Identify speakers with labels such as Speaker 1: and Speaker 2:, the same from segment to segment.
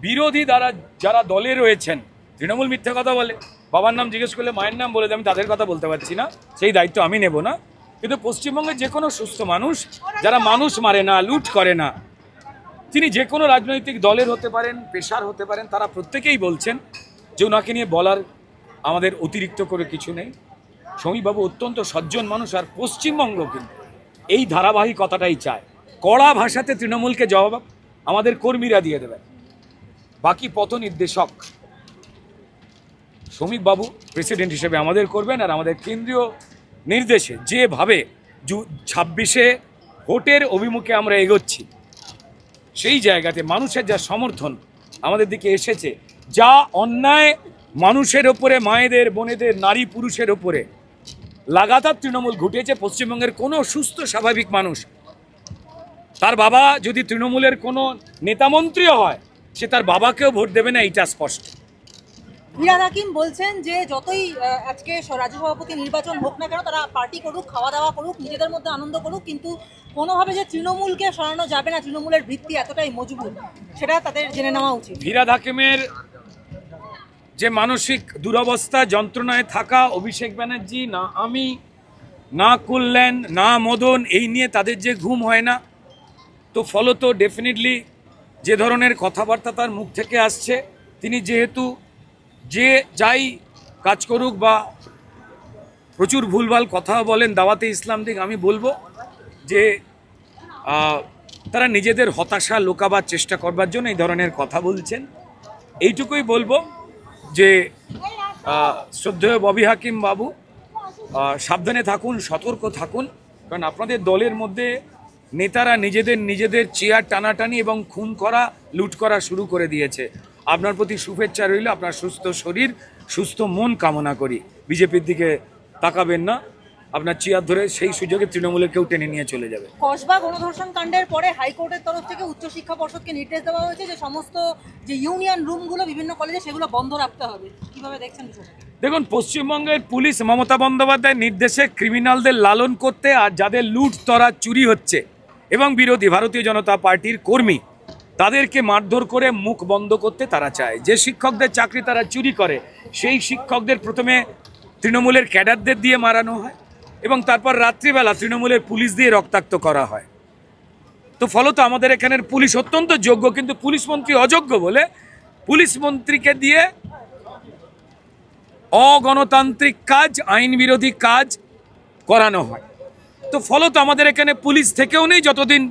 Speaker 1: বিরোধী দ্বারা যারা দলে রয়েছেন, তৃণমূল মিথ্যে কথা বলে, বাবার নাম জিজ্ঞেস করলে মায়ের নাম বলে, আমি তাদের কথা বলতে পারছি না, সেই দায়িত্ব আমি নেব না। কিন্তু পশ্চিমবঙ্গের যে কোনো সুস্থ মানুষ যারা মানুষ মারে না, লুট করে না, তিনি যে কোনো রাজনৈতিক দলের হতে পারেন, পেশার হতে পারেন, তারা প্রত্যেকেই বলছেন যে ওনাকে নিয়ে বলার আমাদের অতিরিক্ত করে কিছু নেই। সমীরবাবু অত্যন্ত সজ্জন মানুষ, আর পশ্চিমবঙ্গ কিন্তু এই ধারাবাহিকতাটাই চায়। কড়া ভাষাতে তৃণমূলকে জবাব আমাদের কর্মীরা দিয়ে দেবেন, বাকি পথ নির্দেশক সমীরবাবু প্রেসিডেন্ট হিসেবে আমাদের করবেন। আর আমাদের কেন্দ্রীয় নির্দেশে যেভাবে 26-এ ভোটের অভিমুখে আমরা এগোচ্ছি, সেই জায়গাতে মানুষের যা সমর্থন আমাদের দিকে এসেছে, যা অন্যায় মানুষের ওপরে, মায়েদের, বোনেদের, নারী পুরুষের ওপরে লাগাতার তৃণমূল ঘটেছে, পশ্চিমবঙ্গের কোনো সুস্থ স্বাভাবিক মানুষ, তার বাবা যদি তৃণমূলের কোনো নেতামন্ত্রীও হয়, সে তার বাবাকেও ভোট দেবে না, এইটা স্পষ্ট।
Speaker 2: ফিরহাদ হাকিম বলছেন যে যতই আজকে রাজ্য সভাপতি নির্বাচন হোক না কেন, তারা পার্টি করুক, খাওয়া দাওয়া করুক, নিজেদের মধ্যে আনন্দ করুক, কিন্তু কোনোভাবে যে তৃণমূলকে সরানো যাবে না, তৃণমূলের ভিত্তি এতটাই মজবুত, সেটা তাদের জেনে নেওয়া উচিত।
Speaker 1: ফিরহাদ হাকিমের যে মানসিক দুরবস্থা, যন্ত্রণায় থাকা, অভিষেক ব্যানার্জি না আমি, না কল্যাণ, না মদন, এই নিয়ে তাদের যে ঘুম হয় না, তো ফলত ডেফিনেটলি যে ধরনের কথাবার্তা তার মুখ থেকে আসছে, তিনি যেহেতু যে যাই কাজ করুক বা প্রচুর ভুলভাল কথা বলেন দাওয়াতে ইসলাম দিক, আমি বলবো যে তারা নিজেদের হতাশা লুকাবার চেষ্টা করবার জন্য এই ধরনের কথা বলছেন। এইটুকুই বলবো যে শ্রদ্ধেয় ববি হাকিম বাবু, সাবধানে থাকুন, সতর্ক থাকুন, কারণ আপনাদের দলের মধ্যে নেতারা নিজেদের চেয়ার টানাটানি এবং খুন করা, লুট করা শুরু করে দিয়েছে। আপনার প্রতি শুভেচ্ছা রইল, আপনার সুস্থ শরীর, সুস্থ মন কামনা করি। বিজেপির দিকে তাকাবেন না, আপনার চেয়ার ধরে সেই সুযোগে তৃণমূলের কেউ টেনে নিয়ে চলে যাবে।
Speaker 2: কসবা গণধর্ষণ কাণ্ডের পরে হাইকোর্টের তরফ থেকে উচ্চশিক্ষা পর্ষদকে নির্দেশ দেওয়া হয়েছে যে সমস্ত যে ইউনিয়ন রুমগুলো বিভিন্ন কলেজে, সেগুলো বন্ধ রাখতে হবে। কিভাবে দেখছেন বিষয়টা?
Speaker 1: দেখুন, পশ্চিমবঙ্গের পুলিশ মমতা বন্দ্যোপাধ্যায়ের নির্দেশে ক্রিমিনালদের লালন করতে, আর যাদের লুট তরা চুরি হচ্ছে এবং বিরোধী ভারতীয় জনতা পার্টির কর্মী, তাদেরকে মারধর করে মুখ বন্ধ করতে তারা চায়। যে শিক্ষকদের চাকরি তারা চুরি করে, সেই শিক্ষকদের প্রথমে তৃণমূলের ক্যাডারদের দিয়ে মারানো হয় এবং তারপর রাত্রিবেলা তৃণমূলের পুলিশ দিয়ে রক্তাক্ত করা হয়। তো ফলত আমাদের এখানের পুলিশ অত্যন্ত যোগ্য, কিন্তু পুলিশ মন্ত্রী অযোগ্য বলে পুলিশ মন্ত্রীকে দিয়ে অগণতান্ত্রিক কাজ, আইন বিরোধী কাজ করানো হয়। তো ফলত আমাদের এখানে পুলিশ থেকেও নেই যতদিন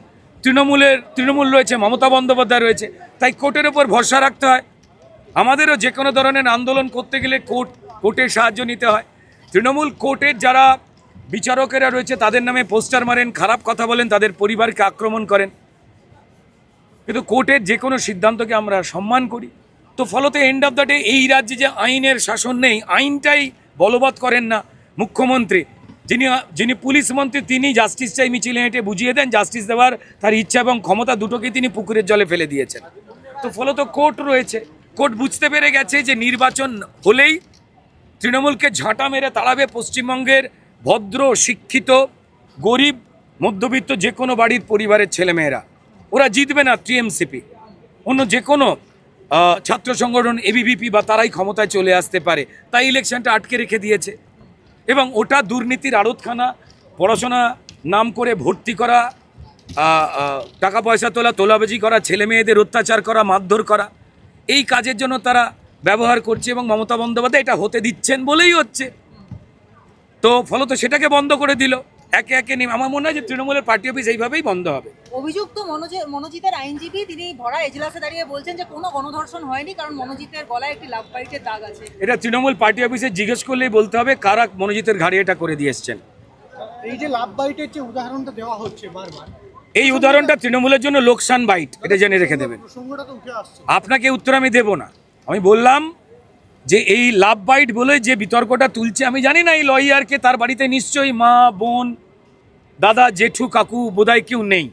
Speaker 1: তৃণমূল রয়েছে, মমতা বন্দ্যোপাধ্যায় রয়েছে। তাই কোর্টের ওপর ভরসা রাখতে হয়। আমাদেরও যে কোনো ধরনের আন্দোলন করতে গেলে কোর্টের সাহায্য নিতে হয়। তৃণমূল কোর্টের যারা বিচারকেরা রয়েছে তাদের নামে পোস্টার মারেন, খারাপ কথা বলেন, তাদের পরিবারকে আক্রমণ করেন, কিন্তু কোর্টের যে কোনো সিদ্ধান্তকে আমরা সম্মান করি। তো ফলত এন্ড অফ দ্য ডে এই রাজ্যে যে আইনের শাসন নেই, আইনটাই বলবৎ করেন না মুখ্যমন্ত্রী, যিনি পুলিশ মন্ত্রী, তিনি জাস্টিস চাই মিছিলে হেঁটে বুঝিয়ে দেন। জাস্টিস দেওয়ার তার ইচ্ছা এবং ক্ষমতা দুটোকেই তিনি পুকুরের জলে ফেলে দিয়েছেন। তো ফলত কোর্ট রয়েছে, কোর্ট বুঝতে পেরে গেছে যে নির্বাচন হলেই তৃণমূলকে ঝাঁটা মেরে তাড়াবে পশ্চিমবঙ্গের ভদ্র, শিক্ষিত, গরিব, মধ্যবিত্ত যে কোনো বাড়ির পরিবারের ছেলেমেয়েরা। ওরা জিতবে না টিএমসিপি, অন্য যে কোনো ছাত্র সংগঠন, এবিভিপি বা তারাই ক্ষমতায় চলে আসতে পারে। তাই ইলেকশনটা আটকে রেখে দিয়েছে এবং ওটা দুর্নীতির আড়তখানা। পড়াশোনা নাম করে ভর্তি করা, টাকা পয়সা তোলাবাজি করা, ছেলে মেয়েদের অত্যাচার করা, মারধর করা, এই কাজের জন্য তারা ব্যবহার করছে এবং মমতা বন্দ্যোপাধ্যায় এটা হতে দিচ্ছেন বলেই হচ্ছে। তো ফলত সেটাকে বন্ধ করে দিল একে একে। আমার মনে হয় যে তৃণমূলের পার্টি অফিস এইভাবেই বন্ধ হবে।
Speaker 2: অভিযুক্ত মনোজিতের আইনজীবী তিনি ভরা এজলাসে দাঁড়িয়ে বলছেন যে কোনো গণধর্ষণ হয়নি, কারণ মনোজিতের গলায় একটি লাভ বাইটের দাগ আছে। এটা
Speaker 1: তৃণমূল পার্টি অফিসে জিজ্ঞেস করলেই বলতে হবে কারা মনোজিতের ঘাড়ে এটা করে দিয়ে এসছেন।
Speaker 3: এই যে লাভ বাইটের যে উদাহরণটা দেওয়া হচ্ছে বারবার,
Speaker 1: এই উদাহরণটা তৃণমূলের জন্য লোকসান বাইট, এটা জেনে রেখে দেবেন। আপনাকে উত্তর আমি দেব না। আমি বললাম যে এই লাভ বাইট বলে যে বিতর্কটা তুলছে, আমি জানি না এই লয়ারকে, তার বাড়িতে নিশ্চয়ই মা, বোন, দাদা, জেঠু, কাকু বোধহয় কেউ নেই।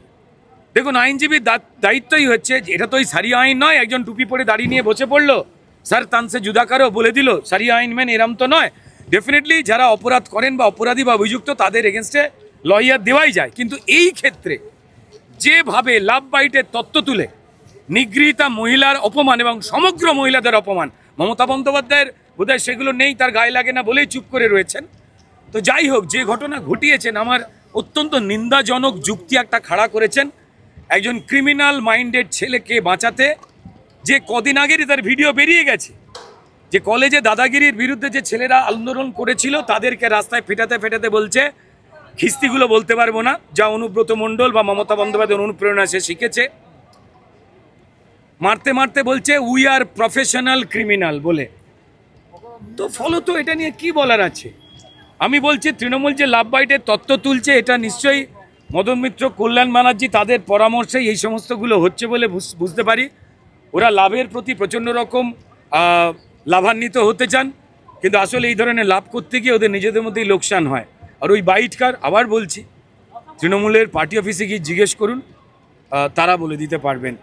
Speaker 1: দেখুন, আইনজীবীর দায়িত্বই হচ্ছে, এটা তো ওই সারিয়া আইন নয়, একজন টুপি পরে দাঁড়িয়ে নিয়ে বসে পড়লো, স্যার তানসে জুদাকারও বলে দিল সারিয়া আইন মেন, এরম তো নয়। ডেফিনেটলি যারা অপরাধ করেন বা অপরাধী বা অভিযুক্ত, তাদের এগেনস্টে লয়ার দেওয়াই যায়। কিন্তু এই ক্ষেত্রে যেভাবে লাভ বাইটের তত্ত্ব তুলে নিগৃহীতা মহিলার অপমান এবং সমগ্র মহিলাদের অপমান। মমতা বন্দ্যোপাধ্যায়ের বোধহয় সেগুলো নেই, তার গায়ে লাগে না বলেই চুপ করে রয়েছেন। তো যাই হোক, যে ঘটনা ঘটিয়েছেন আমার অত্যন্ত নিন্দাজনক যুক্তি একটা খাড়া করেছেন একজন ক্রিমিনাল মাইন্ডেড ছেলেকে বাঁচাতে, যে কদিন আগেরই তার ভিডিও বেরিয়ে গেছে যে কলেজে দাদাগিরির বিরুদ্ধে যে ছেলেরা আন্দোলন করেছিল তাদেরকে রাস্তায় ফেটাতে ফেটাতে বলছে খিস্তিগুলো বলতে পারবো না, যা অনুব্রত মণ্ডল বা মমতা বন্দ্যোপাধ্যায়ের অনুপ্রেরণা সে শিখেছে। মারতে মারতে বলছে উই আর প্রফেশনাল ক্রিমিনাল বলে। তো ফলত এটা নিয়ে কি বলার আছে? আমি বলছি তৃণমূল যে লাভ বাইটের তত্ত্ব তুলছে এটা নিশ্চয়ই মদন মিত্র, কল্যাণ ব্যানার্জি তাদের পরামর্শেই এই সমস্তগুলো হচ্ছে বলে বুঝতে পারি। ওরা লাভের প্রতি প্রচণ্ড রকম লাভান্বিত হতে চান, কিন্তু আসলে এই ধরনের লাভ করতে গিয়ে ওদের নিজেদের মধ্যেই লোকসান হয়। আর ওই বাইটকার, আবার বলছি, তৃণমূলের পার্টি অফিসে গিয়ে জিজ্ঞেস করুন, তারা বলে দিতে পারবেন।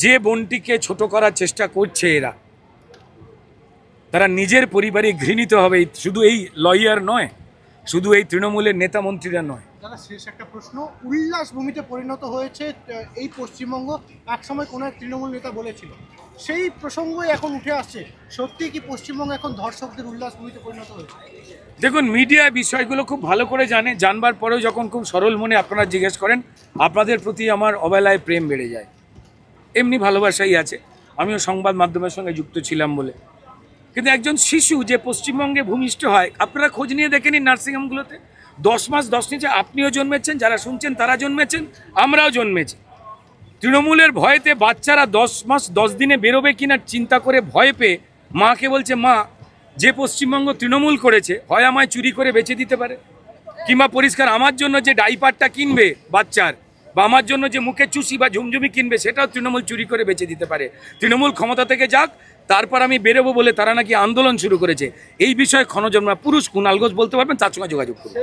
Speaker 1: যে বোনটিকে ছোট করার চেষ্টা করছে এরা, তারা নিজের পরিবারে ঘৃণিত হবে। শুধু এই লয়ার নয়, শুধু এই তৃণমূলের নেতা মন্ত্রীরা নয়।
Speaker 3: দাদা, শেষ একটা প্রশ্ন, উল্লাস ভূমিতে পরিণত হয়েছে এই পশ্চিমবঙ্গ, একসময় কোনো এক তৃণমূল নেতা বলেছিল, সেই প্রসঙ্গই এখন উঠে আসছে। সত্যি কি পশ্চিমবঙ্গ এখন ধর্ষকদের উল্লাস ভূমিতে পরিণত হয়েছে?
Speaker 1: দেখুন, মিডিয়া বিষয়গুলো খুব ভালো করে জানবার পরেও যখন খুব সরল মনে আপনারা জিজ্ঞেস করেন, আপনাদের প্রতি আমার অবেলায় প্রেম বেড়ে যায়। এমনি ভালোবাসাই আছে, আমিও সংবাদ মাধ্যমের সঙ্গে যুক্ত ছিলাম বলে। কিন্তু একজন শিশু যে পশ্চিমবঙ্গে ভূমিষ্ঠ হয়, আপনারা খোঁজ নিয়ে দেখে নিন নার্সিংহোমগুলোতে 10 মাস 10 নিচে আপনিও জন্মেছেন, যারা শুনছেন তারা জন্মেছেন, আমরাও জন্মেছি। তৃণমূলের ভয়েতে বাচ্চারা 10 মাস 10 দিনে বেরোবে কিনা চিন্তা করে ভয় পেয়ে মাকে বলছে, মা, যে পশ্চিমবঙ্গ তৃণমূল করেছে হয় আমায় চুরি করে বেচে দিতে পারে, কিংবা পরিষ্কার আমার জন্য যে ডাইপারটা কিনবে বাচ্চার, বা আমার জন্য যে মুখে চুষি বা ঝুমঝুমি কিনবে, সেটাও তৃণমূল চুরি করে বেচে দিতে পারে। তৃণমূল ক্ষমতা থেকে যাক, তারপর আমি বেরোবো বলে তারা নাকি আন্দোলন শুরু করেছে। এই বিষয়ে ক্ষণজন্মা পুরুষ কুণাল ঘোষ বলতে পারবেন, তার সঙ্গে যোগাযোগ করুন।